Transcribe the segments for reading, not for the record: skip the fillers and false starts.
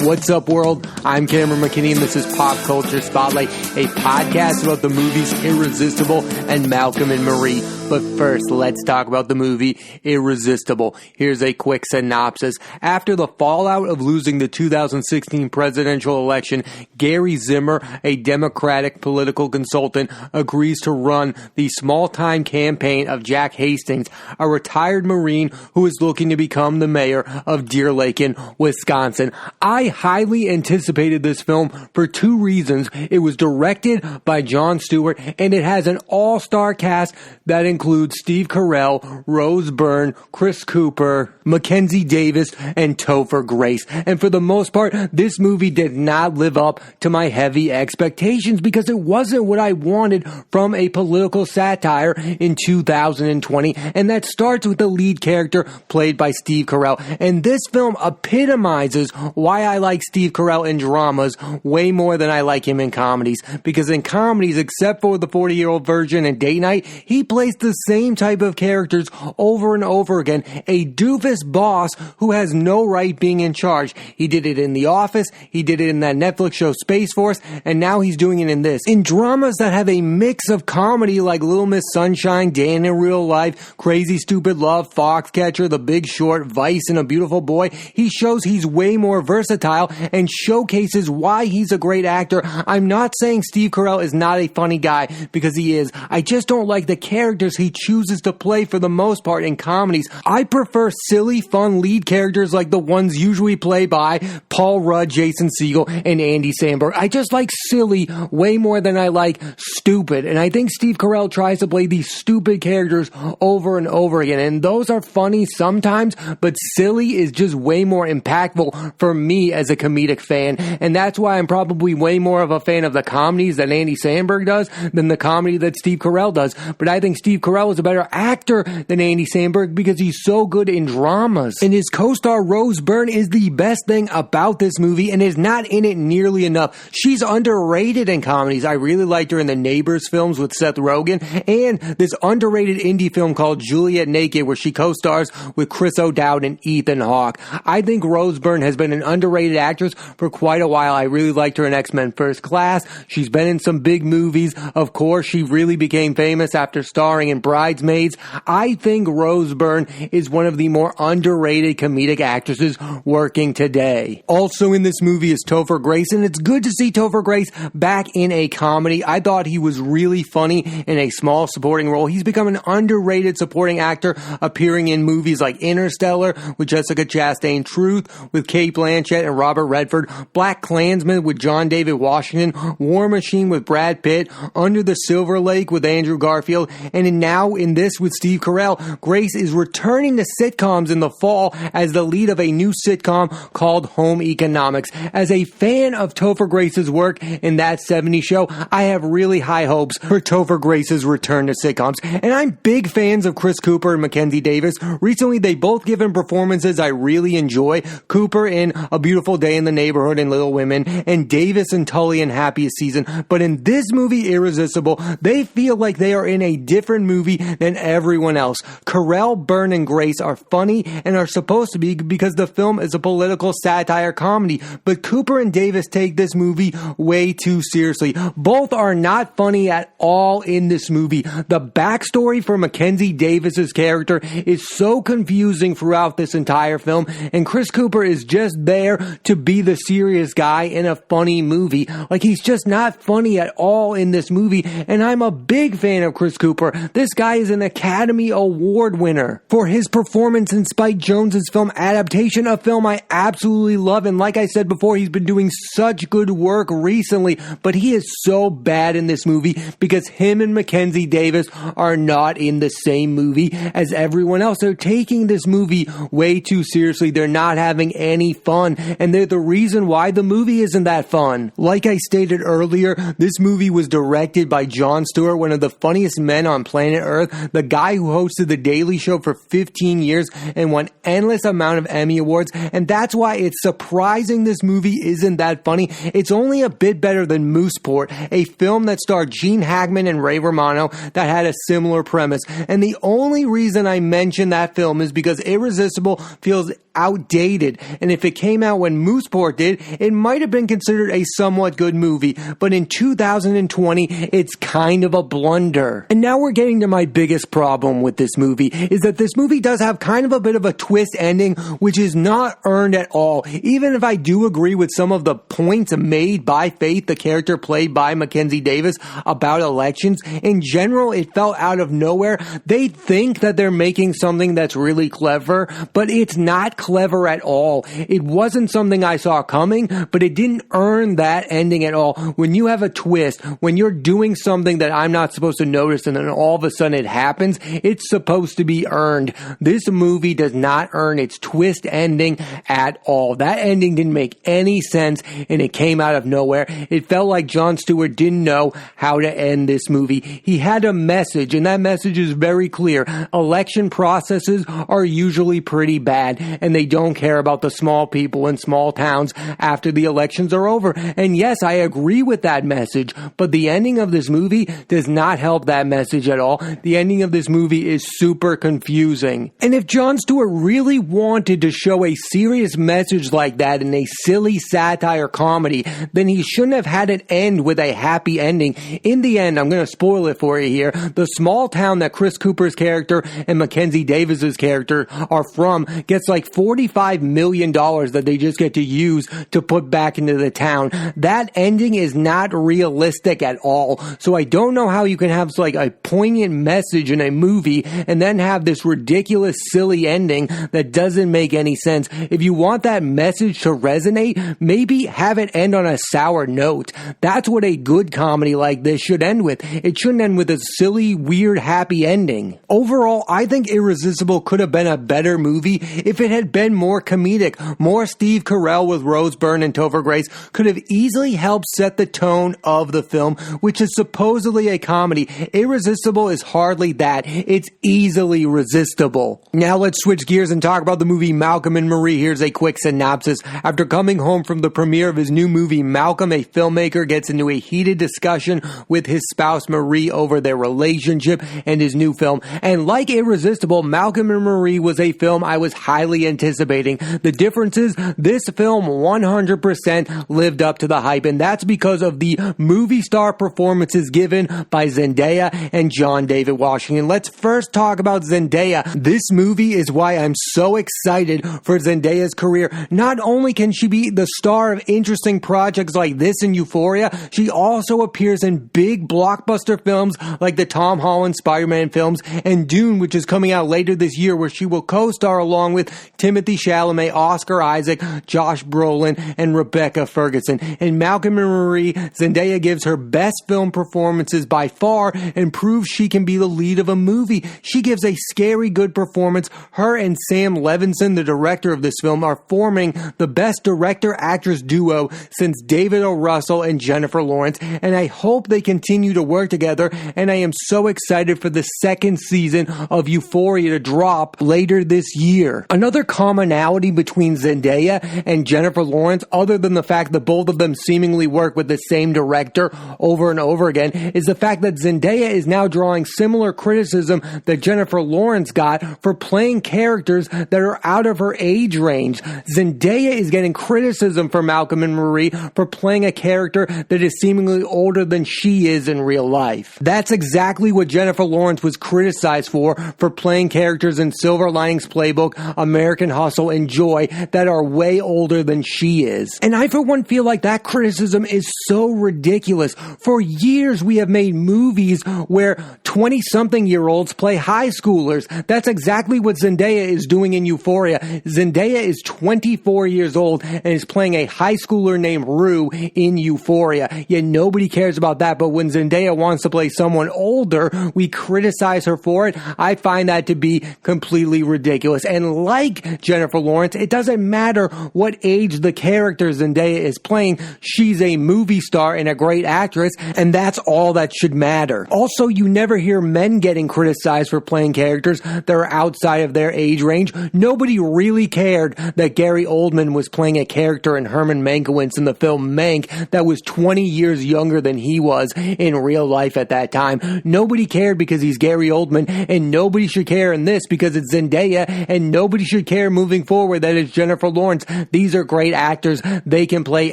What's up, world? I'm Cameron McKinney, and this is Pop Culture Spotlight, a podcast about the movies Irresistible and Malcolm and Marie. But first, let's talk about the movie Irresistible. Here's a quick synopsis. After the fallout of losing the 2016 presidential election, Gary Zimmer, a Democratic political consultant, agrees to run the small-time campaign of Jack Hastings, a retired Marine who is looking to become the mayor of Deer Lake in Wisconsin. I highly anticipated this film for two reasons. It was directed by Jon Stewart, and it has an all-star cast that includes Steve Carrell, Rose Byrne, Chris Cooper, Mackenzie Davis, and Topher Grace. And for the most part, this movie did not live up to my heavy expectations because it wasn't what I wanted from a political satire in 2020. And that starts with the lead character played by Steve Carrell. And this film epitomizes why I like Steve Carell in dramas way more than I like him in comedies. Because in comedies, except for the 40-year-old virgin and Date Night, he plays the same type of characters over and over again. A doofus boss who has no right being in charge. He did it in The Office, he did it in that Netflix show Space Force, and now he's doing it in this. In dramas that have a mix of comedy like Little Miss Sunshine, Dan in Real Life, Crazy Stupid Love, Foxcatcher, The Big Short, Vice, and A Beautiful Boy, he shows he's way more versatile and showcases why he's a great actor. I'm not saying Steve Carell is not a funny guy, because he is. I just don't like the characters he chooses to play for the most part in comedies. I prefer silly, fun lead characters like the ones usually played by Paul Rudd, Jason Segel, and Andy Samberg. I just like silly way more than I like stupid. And I think Steve Carell tries to play these stupid characters over and over again. And those are funny sometimes, but silly is just way more impactful for me as a comedic fan. And that's why I'm probably way more of a fan of the comedies that Andy Samberg does than the comedy that Steve Carell does. But I think Steve Carell is a better actor than Andy Samberg because he's so good in dramas. And his co-star Rose Byrne is the best thing about this movie and is not in it nearly enough. She's underrated in comedies. I really liked her in the Neighbors films with Seth Rogen and this underrated indie film called Juliet Naked where she co-stars with Chris O'Dowd and Ethan Hawke. I think Rose Byrne has been an underrated actress for quite a while. I really liked her in X-Men First Class. She's been in some big movies. Of course, she really became famous after starring in Bridesmaids. I think Rose Byrne is one of the more underrated comedic actresses working today. Also in this movie is Topher Grace, and it's good to see Topher Grace back in a comedy. I thought he was really funny in a small supporting role. He's become an underrated supporting actor, appearing in movies like Interstellar with Jessica Chastain, Truth with Cate Blanchett and Robert Redford, Black Klansman with John David Washington, War Machine with Brad Pitt, Under the Silver Lake with Andrew Garfield, and now in this with Steve Carell. Grace is returning to sitcoms in the fall as the lead of a new sitcom called Home Economics. As a fan of Topher Grace's work in That 70s Show, I have really high hopes for Topher Grace's return to sitcoms. And I'm big fans of Chris Cooper and Mackenzie Davis. Recently, they both given performances I really enjoy. Cooper in A Beautiful Day in the Neighborhood and Little Women, and Davis and Tully in Happiest Season. But in this movie, Irresistible, they feel like they are in a different movie than everyone else. Carell, Byrne, and Grace are funny and are supposed to be because the film is a political satire comedy, but Cooper and Davis take this movie way too seriously. Both are not funny at all in this movie. The backstory for Mackenzie Davis's character is so confusing throughout this entire film, and Chris Cooper is just there to be the serious guy in a funny movie. Like, he's just not funny at all in this movie, and I'm a big fan of Chris Cooper. This guy is an Academy Award winner for his performance in Spike Jonze's film Adaptation, a film I absolutely love, and like I said before, he's been doing such good work recently, but he is so bad in this movie because him and Mackenzie Davis are not in the same movie as everyone else. They're taking this movie way too seriously. They're not having any fun, and they're the reason why the movie isn't that fun. Like I stated earlier, this movie was directed by Jon Stewart, one of the funniest men on planet Earth, the guy who hosted The Daily Show for 15 years and won endless amount of Emmy Awards, and that's why it's surprising this movie isn't that funny. It's only a bit better than Mooseport, a film that starred Gene Hackman and Ray Romano that had a similar premise, and the only reason I mention that film is because Irresistible feels outdated, and if it came out when Mooseport did, it might have been considered a somewhat good movie, but in 2020, it's kind of a blunder. And now we're getting to my biggest problem with this movie, is that this movie does have kind of a bit of a twist ending, which is not earned at all. Even if I do agree with some of the points made by Faith, the character played by Mackenzie Davis, about elections, in general, it felt out of nowhere. They think that they're making something that's really clever, but it's not clever at all. It wasn't something I saw coming, but it didn't earn that ending at all. When you have a twist, when you're doing something that I'm not supposed to notice and then all of a sudden it happens, it's supposed to be earned. This movie does not earn its twist ending at all. That ending didn't make any sense and it came out of nowhere. It felt like Jon Stewart didn't know how to end this movie. He had a message, and that message is very clear. Election processes are usually pretty bad, and they don't care about the small people in small towns after the elections are over. And yes, I agree with that message, but the ending of this movie does not help that message at all. The ending of this movie is super confusing. And if Jon Stewart really wanted to show a serious message like that in a silly satire comedy, then he shouldn't have had it end with a happy ending. In the end, I'm going to spoil it for you here, the small town that Chris Cooper's character and Mackenzie Davis's character are from gets like $45 million that they just get to use to put back into the town. That ending is not realistic at all. So I don't know how you can have like a poignant message in a movie and then have this ridiculous, silly ending that doesn't make any sense. If you want that message to resonate, maybe have it end on a sour note. That's what a good comedy like this should end with. It shouldn't end with a silly, weird, happy ending. Overall, I think Irresistible could have been a better movie if it had been more comedic. More Steve Carrell with Rose Byrne and Topher Grace could have easily helped set the tone of the film, which is supposedly a comedy. Irresistible is hardly that. It's easily resistible. Now let's switch gears and talk about the movie Malcolm and Marie. Here's a quick synopsis. After coming home from the premiere of his new movie, Malcolm, a filmmaker, gets into a heated discussion with his spouse Marie over their relationship and his new film. And like Irresistible, Malcolm and Marie was a film I was highly anticipating. The difference is this film 100% lived up to the hype, and that's because of the movie star performances given by Zendaya and John David Washington. Let's first talk about Zendaya. This movie is why I'm so excited for Zendaya's career. Not only can she be the star of interesting projects like this and Euphoria, she also appears in big blockbuster films like the Tom Holland Spider-Man films and Dune, which is coming out later this year, where she will co-star along with Timothée Chalamet, Oscar Isaac, Josh Brolin, and Rebecca Ferguson. In Malcolm and Marie, Zendaya gives her best film performances by far and proves she can be the lead of a movie. She gives a scary good performance. Her and Sam Levinson, the director of this film, are forming the best director-actress duo since David O. Russell and Jennifer Lawrence, and I hope they continue to work together, and I am so excited for the second season of Euphoria to drop later this year. Another commonality between Zendaya and Jennifer Lawrence, other than the fact that both of them seemingly work with the same director over and over again, is the fact that Zendaya is now drawing similar criticism that Jennifer Lawrence got for playing characters that are out of her age range. Zendaya is getting criticism for Malcolm and Marie for playing a character that is seemingly older than she is in real life. That's exactly what Jennifer Lawrence was criticized for playing characters in Silver Linings Playbook, American Hustle, and Joy that are way older than she is. And I, for one, feel like that criticism is so ridiculous. For years, we have made movies where 20-something-year-olds play high schoolers. That's exactly what Zendaya is doing in Euphoria. Zendaya is 24 years old and is playing a high schooler named Rue in Euphoria. Yet nobody cares about that, but when Zendaya wants to play someone older, we criticize her for it. I find that to be completely ridiculous. And like Jennifer Lawrence, it doesn't matter what age the character Zendaya is playing. She's a movie star and a great actress, and that's all that should matter. Also, you never hear men getting criticized for playing characters that are outside of their age range. Nobody really cared that Gary Oldman was playing a character in Herman Mankiewicz in the film Mank that was 20 years younger than he was in real life at that time. Nobody cared because he's Gary Oldman, and nobody should care in this because it's Zendaya, and nobody should care there moving forward. That is Jennifer Lawrence. These are great actors. They can play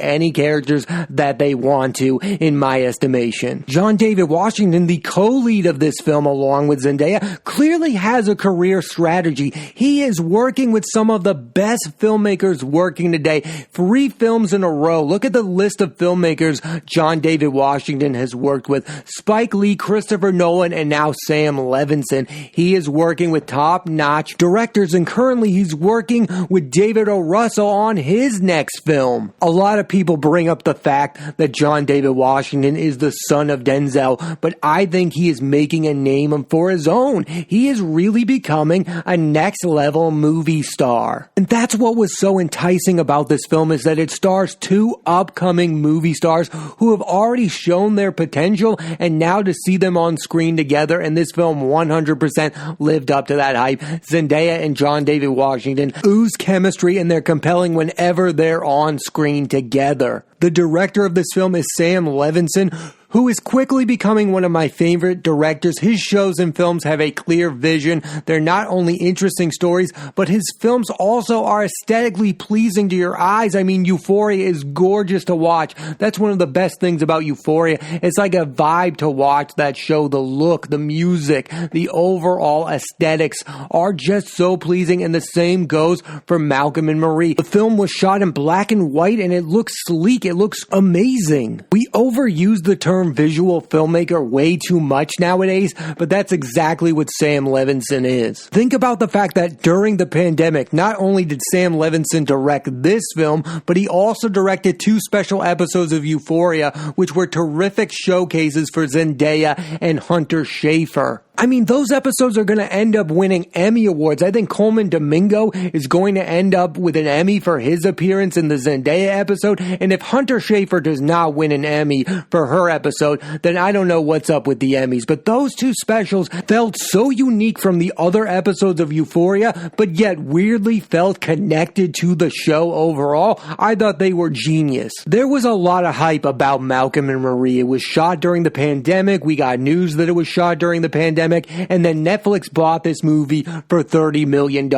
any characters that they want to, in my estimation. John David Washington, the co-lead of this film along with Zendaya, clearly has a career strategy. He is working with some of the best filmmakers working today. 3 films in a row. Look at the list of filmmakers John David Washington has worked with. Spike Lee, Christopher Nolan, and now Sam Levinson. He is working with top-notch directors, and currently he's working with David O. Russell on his next film. A lot of people bring up the fact that John David Washington is the son of Denzel, but I think he is making a name for his own. He is really becoming a next-level movie star. And that's what was so enticing about this film, is that it stars 2 upcoming movie stars who have already shown their potential, and now to see them on screen together, and this film 100% lived up to that hype. Zendaya and John David Washington ooze chemistry, and they're compelling whenever they're on screen together. The director of this film is Sam Levinson, who is quickly becoming one of my favorite directors. His shows and films have a clear vision. They're not only interesting stories, but his films also are aesthetically pleasing to your eyes. I mean, Euphoria is gorgeous to watch. That's one of the best things about Euphoria. It's like a vibe to watch that show. The look, the music, the overall aesthetics are just so pleasing, and the same goes for Malcolm and Marie. The film was shot in black and white, and it looks sleek. It looks amazing. We overuse the term visual filmmaker way too much nowadays, but that's exactly what Sam Levinson is. Think about the fact that during the pandemic, not only did Sam Levinson direct this film, but he also directed 2 special episodes of Euphoria, which were terrific showcases for Zendaya and Hunter Schafer. I mean, those episodes are going to end up winning Emmy Awards. I think Coleman Domingo is going to end up with an Emmy for his appearance in the Zendaya episode. And if Hunter Schafer does not win an Emmy for her episode, then I don't know what's up with the Emmys. But those 2 specials felt so unique from the other episodes of Euphoria, but yet weirdly felt connected to the show overall. I thought they were genius. There was a lot of hype about Malcolm and Marie. It was shot during the pandemic. We got news that it was shot during the pandemic. And then Netflix bought this movie for $30 million.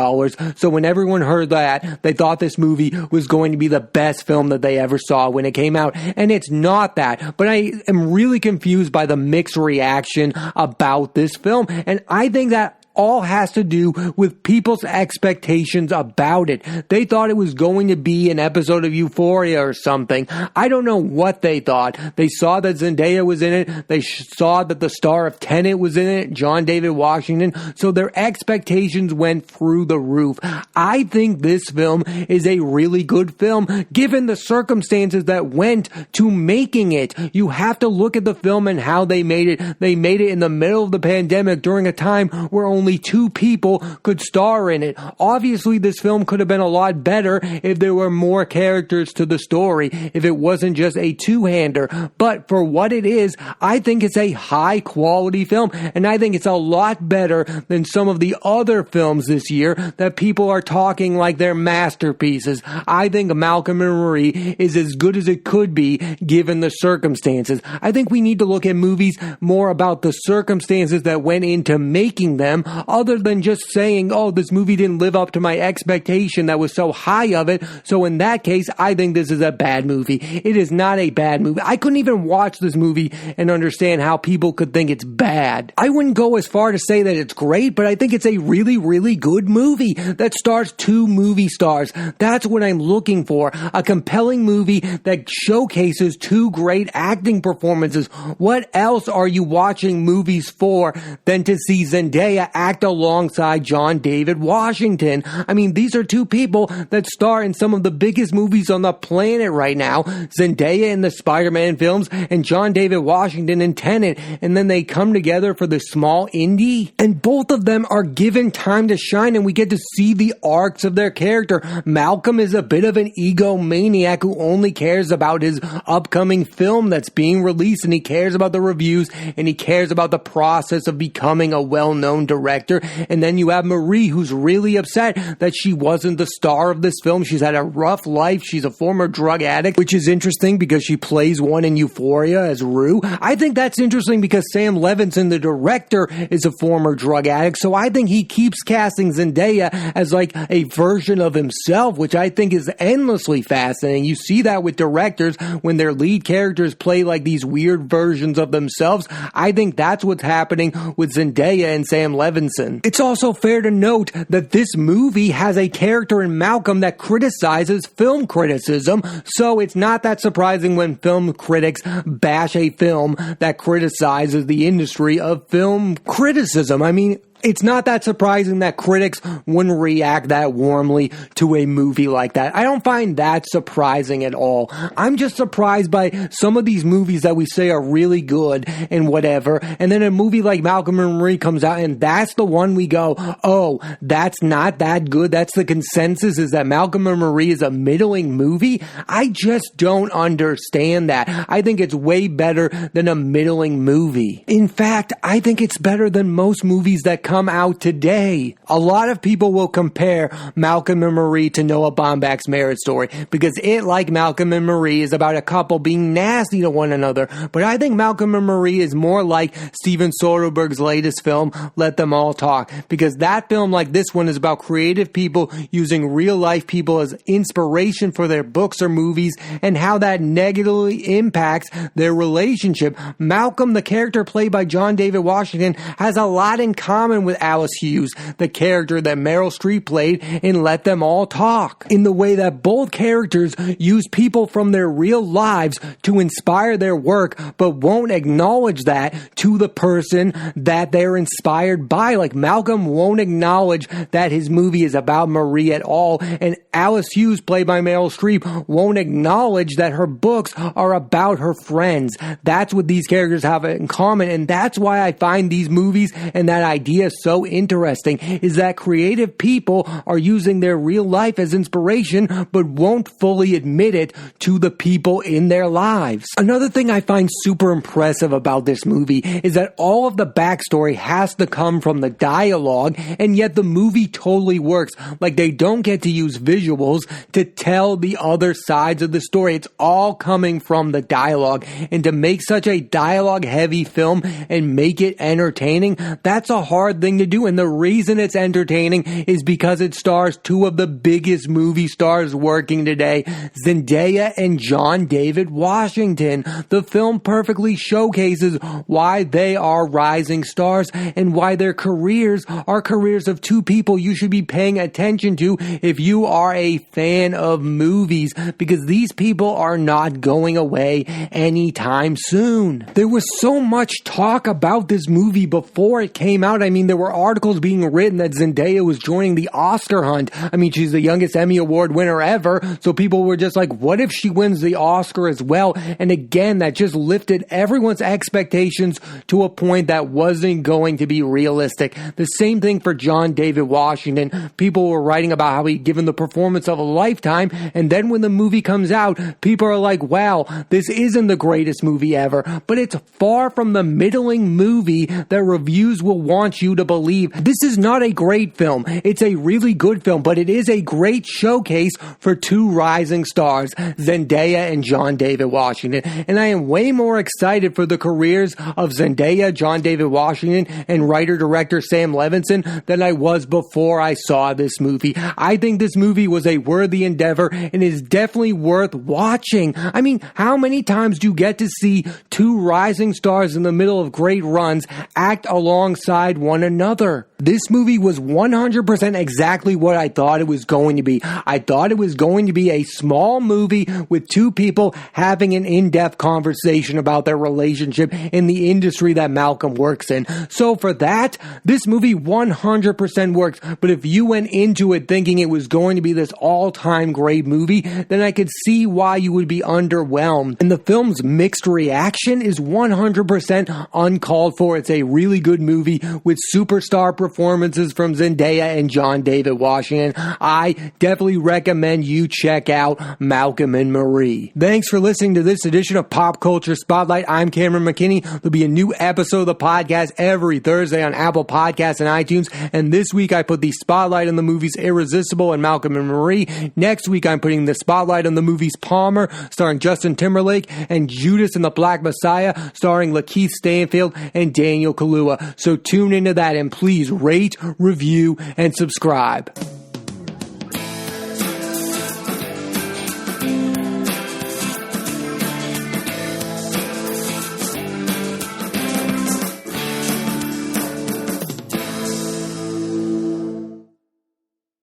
So when everyone heard that, they thought this movie was going to be the best film that they ever saw when it came out. And it's not that. But I am really confused by the mixed reaction about this film. And I think that all has to do with people's expectations about it. They thought it was going to be an episode of Euphoria or something. I don't know what they thought. They saw that Zendaya was in it. They saw that the star of Tenet was in it, John David Washington. So their expectations went through the roof. I think this film is a really good film, given the circumstances that went to making it. You have to look at the film and how they made it. They made it in the middle of the pandemic during a time where only 2 people could star in it. Obviously, this film could have been a lot better if there were more characters to the story, if it wasn't just a 2-hander. But for what it is, I think it's a high-quality film, and I think it's a lot better than some of the other films this year that people are talking like they're masterpieces. I think Malcolm and Marie is as good as it could be given the circumstances. I think we need to look at movies more about the circumstances that went into making them, other than just saying, oh, this movie didn't live up to my expectation that was so high of it, so in that case, I think this is a bad movie. It is not a bad movie. I couldn't even watch this movie and understand how people could think it's bad. I wouldn't go as far to say that it's great, but I think it's a really, really good movie that stars 2 movie stars. That's what I'm looking for. A compelling movie that showcases 2 great acting performances. What else are you watching movies for than to see Zendaya act alongside John David Washington? I mean, these are 2 people that star in some of the biggest movies on the planet right now. Zendaya in the Spider-Man films and John David Washington in Tenet. And then they come together for this small indie. And both of them are given time to shine, and we get to see the arcs of their character. Malcolm is a bit of an egomaniac who only cares about his upcoming film that's being released, and he cares about the reviews, and he cares about the process of becoming a well-known director. director. And then you have Marie, who's really upset that she wasn't the star of this film. She's had a rough life. She's a former drug addict, which is interesting because she plays one in Euphoria as Rue. I think that's interesting because Sam Levinson, the director, is a former drug addict. So I think he keeps casting Zendaya as like a version of himself, which I think is endlessly fascinating. You see that with directors when their lead characters play like these weird versions of themselves. I think that's what's happening with Zendaya and Sam Levinson. It's also fair to note that this movie has a character in Malcolm that criticizes film criticism, so it's not that surprising when film critics bash a film that criticizes the industry of film criticism. I mean, it's not that surprising that critics wouldn't react that warmly to a movie like that. I don't find that surprising at all. I'm just surprised by some of these movies that we say are really good and whatever, and then a movie like Malcolm and Marie comes out and that's the one we go, oh, that's not that good. That's the consensus, is that Malcolm and Marie is a middling movie. I just don't understand that. I think it's way better than a middling movie. In fact, I think it's better than most movies that come out today. A lot of people will compare Malcolm and Marie to Noah Baumbach's Marriage Story because it, like Malcolm and Marie, is about a couple being nasty to one another. But I think Malcolm and Marie is more like Steven Soderbergh's latest film, Let Them All Talk, because that film, like this one, is about creative people using real life people as inspiration for their books or movies and how that negatively impacts their relationship. Malcolm, the character played by John David Washington, has a lot in common with Alice Hughes, the character that Meryl Streep played in Let Them All Talk, in the way that both characters use people from their real lives to inspire their work, but won't acknowledge that to the person that they're inspired by. Like Malcolm won't acknowledge that his movie is about Marie at all, and Alice Hughes, played by Meryl Streep, won't acknowledge that her books are about her friends. That's what these characters have in common, and that's why I find these movies and that idea so interesting, is that creative people are using their real life as inspiration but won't fully admit it to the people in their lives. Another thing I find super impressive about this movie is that all of the backstory has to come from the dialogue, and yet the movie totally works. Like, they don't get to use visuals to tell the other sides of the story. It's all coming from the dialogue, and to make such a dialogue heavy film and make it entertaining, that's a hard thing to do. And the reason it's entertaining is because it stars two of the biggest movie stars working today, Zendaya and Jon David Washington. The film perfectly showcases why they are rising stars and why their careers are careers of two people you should be paying attention to if you are a fan of movies, because these people are not going away anytime soon. There was so much talk about this movie before it came out. I mean, there were articles being written that Zendaya was joining the Oscar hunt. I mean, she's the youngest Emmy Award winner ever, so people were just like, what if she wins the Oscar as well? And again, that just lifted everyone's expectations to a point that wasn't going to be realistic. The same thing for Jon David Washington. People were writing about how he'd given the performance of a lifetime, and then when the movie comes out, people are like, wow, this isn't the greatest movie ever, but it's far from the middling movie that reviews will want you to believe. This is not a great film. It's a really good film, but it is a great showcase for two rising stars, Zendaya and Jon David Washington. And I am way more excited for the careers of Zendaya, Jon David Washington, and writer-director Sam Levinson than I was before I saw this movie. I think this movie was a worthy endeavor and is definitely worth watching. I mean, how many times do you get to see two rising stars in the middle of great runs act alongside one another? This movie was 100% exactly what I thought it was going to be. I thought it was going to be a small movie with two people having an in-depth conversation about their relationship in the industry that Malcolm works in. So for that, this movie 100% works. But if you went into it thinking it was going to be this all-time great movie, then I could see why you would be underwhelmed. And the film's mixed reaction is 100% uncalled for. It's a really good movie with superstar performances from Zendaya and John David Washington. I definitely recommend you check out Malcolm and Marie. Thanks for listening to this edition of Pop Culture Spotlight. I'm Cameron McKinney. There'll be a new episode of the podcast every Thursday on Apple Podcasts and iTunes. And this week I put the spotlight on the movies Irresistible and Malcolm and Marie. Next week I'm putting the spotlight on the movies Palmer, starring Justin Timberlake, and Judas and the Black Messiah, starring Lakeith Stanfield and Daniel Kaluuya. So tune into that and please rate, review, and subscribe.